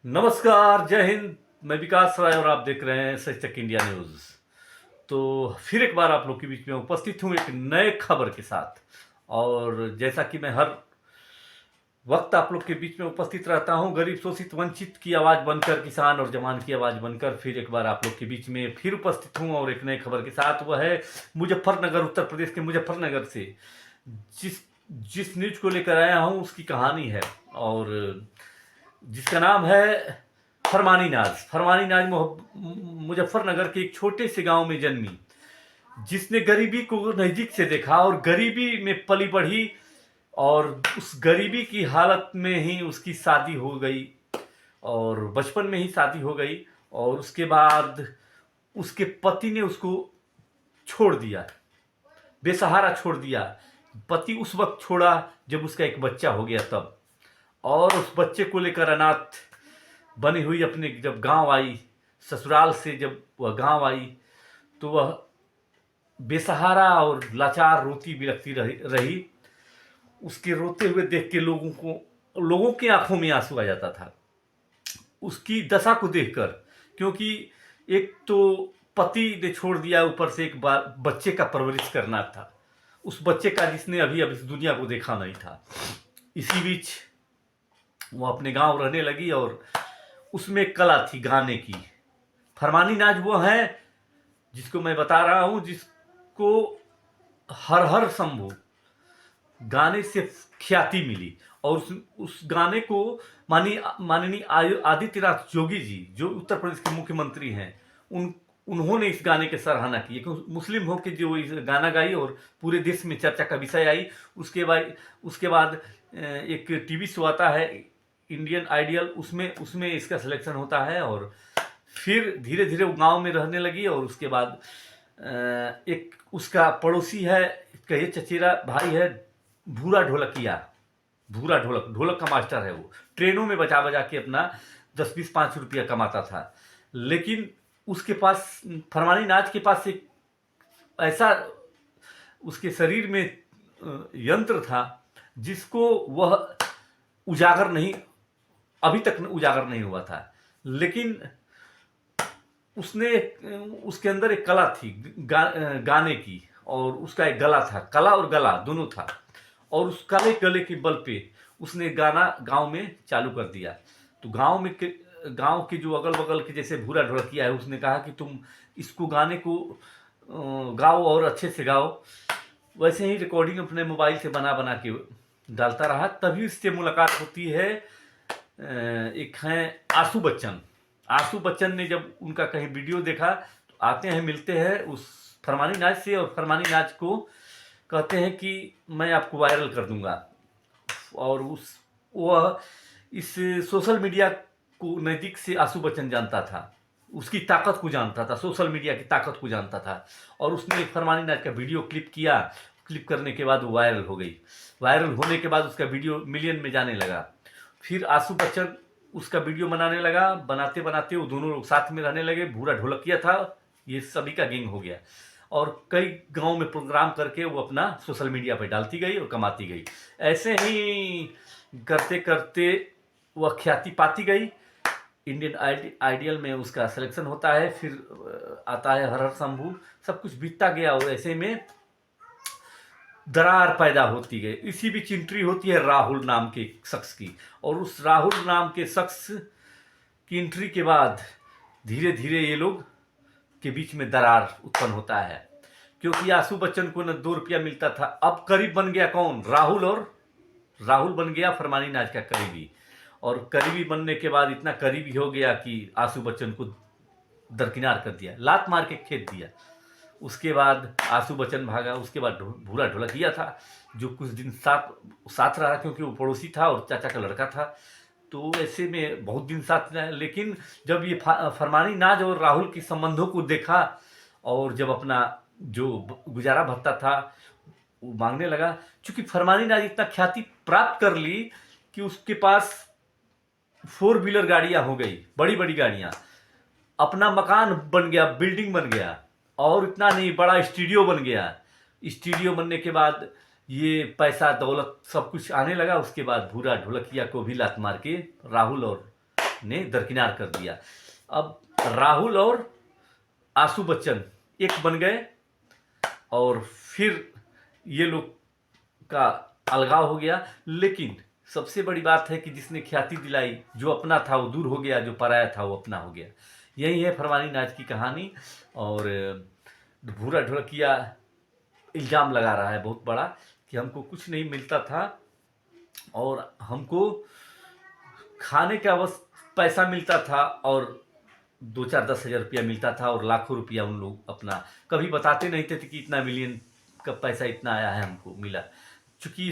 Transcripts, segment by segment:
नमस्कार, जय हिंद। मैं विकास राय और आप देख रहे हैं सच तक इंडिया न्यूज़। तो फिर एक बार आप लोग के बीच में उपस्थित हूँ एक नए खबर के साथ। और जैसा कि मैं हर वक्त आप लोग के बीच में उपस्थित रहता हूँ, गरीब शोषित वंचित की आवाज़ बनकर, किसान और जवान की आवाज़ बनकर फिर एक बार आप लोग के बीच में फिर उपस्थित हूँ और एक नए खबर के साथ। वह है मुजफ्फरनगर, उत्तर प्रदेश के मुजफ्फरनगर से जिस जिस न्यूज को लेकर आया हूँ उसकी कहानी है, और जिसका नाम है फरमानी नाज। फरमानी नाज मुजफ्फरनगर के एक छोटे से गांव में जन्मी, जिसने गरीबी को नज़दीक से देखा और गरीबी में पली बढ़ी, और उस गरीबी की हालत में ही उसकी शादी हो गई, और बचपन में ही शादी हो गई। और उसके बाद उसके पति ने उसको छोड़ दिया, बेसहारा छोड़ दिया। पति उस वक्त छोड़ा जब उसका एक बच्चा हो गया तब, और उस बच्चे को लेकर अनाथ बनी हुई अपने जब गांव आई, ससुराल से जब वह गांव आई तो वह बेसहारा और लाचार रोती बिलखती रही। उसके रोते हुए देख के लोगों की आंखों में आंसू आ जाता था उसकी दशा को देखकर, क्योंकि एक तो पति ने छोड़ दिया, ऊपर से एक बार बच्चे का परवरिश करना था, उस बच्चे का जिसने अभी इस दुनिया को देखा नहीं था। इसी बीच वो अपने गांव रहने लगी और उसमें एक कला थी गाने की। फरमानी नाज वो है जिसको मैं बता रहा हूं, जिसको हर हर शंभू गाने से ख्याति मिली। और उस गाने को माननीय आदित्यनाथ जोगी जी, जो उत्तर प्रदेश के मुख्यमंत्री हैं, उन्होंने इस गाने की सराहना की, क्योंकि मुस्लिम होकर जो इस गाना गाई और पूरे देश में चर्चा का विषय आई। उसके बाद एक टीवी शो आता है इंडियन आइडियल, उसमें इसका सिलेक्शन होता है। और फिर धीरे धीरे वो गाँव में रहने लगी, और उसके बाद एक उसका पड़ोसी है, कहिए चचेरा भाई है, भूरा ढोलक का मास्टर है। वो ट्रेनों में बजा बजा के अपना 10-20-5 रुपया कमाता था। लेकिन उसके पास, फरमानी नाज के पास एक ऐसा उसके शरीर में यंत्र था जिसको वह अभी तक उजागर नहीं हुआ था। लेकिन उसके अंदर एक कला थी गाने की, और उसका एक गला था, कला और गला दोनों था। और उस गले के बल पे उसने गाना गांव में चालू कर दिया। तो गांव के जो अगल बगल के जैसे भूरा ढोलकिया है, उसने कहा कि तुम इसको गाने को गाओ और अच्छे से गाओ। वैसे ही रिकॉर्डिंग अपने मोबाइल से बना बना के डालता रहा। तभी उससे मुलाकात होती है। एक हैं आशू बच्चन ने जब उनका कहीं वीडियो देखा तो आते हैं, मिलते हैं उस फरमानी नाज से, और फरमानी नाज को कहते हैं कि मैं आपको वायरल कर दूंगा। और वह इस सोशल मीडिया को नज़दीक से आशू बच्चन जानता था, उसकी ताकत को जानता था, सोशल मीडिया की ताकत को जानता था। और उसने एक फरमानी नाज का वीडियो क्लिप किया। क्लिप करने के बाद वो वायरल हो गई। वायरल होने के बाद उसका वीडियो मिलियन में जाने लगा। फिर आशू बच्चन उसका वीडियो बनाने लगा, बनाते बनाते वो दोनों लोग साथ में रहने लगे। भूरा ढोलकिया था, ये सभी का गैंग हो गया, और कई गांव में प्रोग्राम करके वो अपना सोशल मीडिया पे डालती गई और कमाती गई। ऐसे ही करते करते वह ख्याति पाती गई। इंडियन आइडियल में उसका सिलेक्शन होता है, फिर आता है हर हर शंभू। सब कुछ बीतता गया और ऐसे में दरार पैदा होती गई। इसी बीच एंट्री होती है राहुल नाम के शख्स की, और उस राहुल नाम के शख्स की एंट्री के बाद धीरे धीरे ये लोग के बीच में दरार उत्पन्न होता है। क्योंकि आशू बच्चन को न 2 रुपया मिलता था। अब करीब बन गया कौन? राहुल बन गया फरमानी नाज का करीबी। और करीबी बनने के बाद इतना करीबी हो गया कि आशू बच्चन को दरकिनार कर दिया, लात मार के खेत दिया। उसके बाद आशू बच्चन भागा। उसके बाद भूरा ढोलकिया था, जो कुछ दिन साथ रहा, क्योंकि वो पड़ोसी था और चाचा का लड़का था। तो ऐसे में बहुत दिन साथ रहा। लेकिन जब ये फरमानी नाज और राहुल के संबंधों को देखा, और जब अपना जो गुजारा भत्ता था वो मांगने लगा, चूंकि फरमानी नाज इतना ख्याति प्राप्त कर ली कि उसके पास 4 व्हीलर गाड़ियां हो गई, बड़ी बड़ी गाड़ियां, अपना मकान बन गया, बिल्डिंग बन गया, और इतना नहीं, बड़ा स्टूडियो बन गया। स्टूडियो बनने के बाद ये पैसा दौलत सब कुछ आने लगा। उसके बाद भूरा ढोलकिया को भी लात मार के राहुल और ने दरकिनार कर दिया। अब राहुल और आशु बच्चन एक बन गए और फिर ये लोग का अलगाव हो गया। लेकिन सबसे बड़ी बात है कि जिसने ख्याति दिलाई, जो अपना था वो दूर हो गया, जो पराया था वो अपना हो गया। यही है फरमानी नाच की कहानी। और भूरा ढोलकिया इल्ज़ाम लगा रहा है बहुत बड़ा कि हमको कुछ नहीं मिलता था और हमको खाने का बस पैसा मिलता था और 2-4-10 हज़ार रुपया मिलता था और लाखों रुपया उन लोग अपना कभी बताते नहीं थे कि इतना मिलियन का पैसा इतना आया है, हमको मिला। चूँकि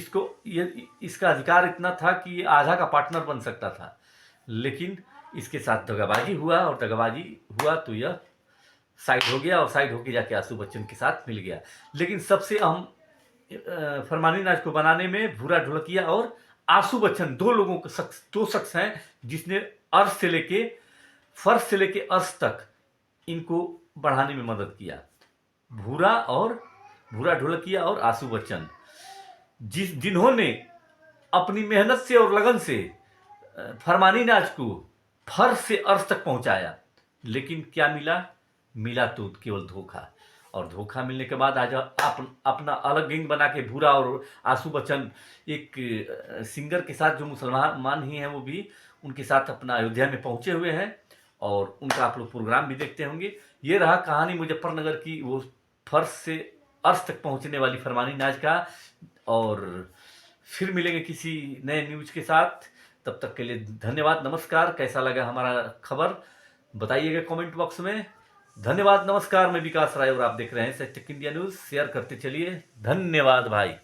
इसका अधिकार इतना था कि ये आधा का पार्टनर बन सकता था, लेकिन इसके साथ दगाबाजी हुआ और दगाबाजी हुआ तो यह साइड हो गया और साइड होके जाके आशु बच्चन के साथ मिल गया। लेकिन सबसे अहम फरमानी नाच को बनाने में भूरा ढोलकिया और आशु बच्चन दो शख्स हैं जिसने अर्श से लेके फर्श से लेके अर्श तक इनको बढ़ाने में मदद किया। भूरा ढोलकिया और आशु बच्चन जिन्होंने अपनी मेहनत से और लगन से फरमानी नाच को फर्श से अर्श तक पहुंचाया। लेकिन क्या मिला तो केवल धोखा। और धोखा मिलने के बाद आज अपना अलग गैंग बना के भूरा और आशु बच्चन एक सिंगर के साथ, जो मुसलमान ही हैं वो भी, उनके साथ अपना अयोध्या में पहुंचे हुए हैं और उनका आप लोग प्रोग्राम भी देखते होंगे। ये रहा कहानी मुजफ्फरनगर की, वो फर्श से अर्श तक पहुंचने वाली फरमानी नाच का। और फिर मिलेंगे किसी नए न्यूज़ के साथ। तब तक के लिए धन्यवाद, नमस्कार। कैसा लगा हमारा खबर बताइएगा कमेंट बॉक्स में। धन्यवाद, नमस्कार। मैं विकास राय और आप देख रहे हैं सच टेक इंडिया न्यूज़। शेयर करते चलिए। धन्यवाद भाई।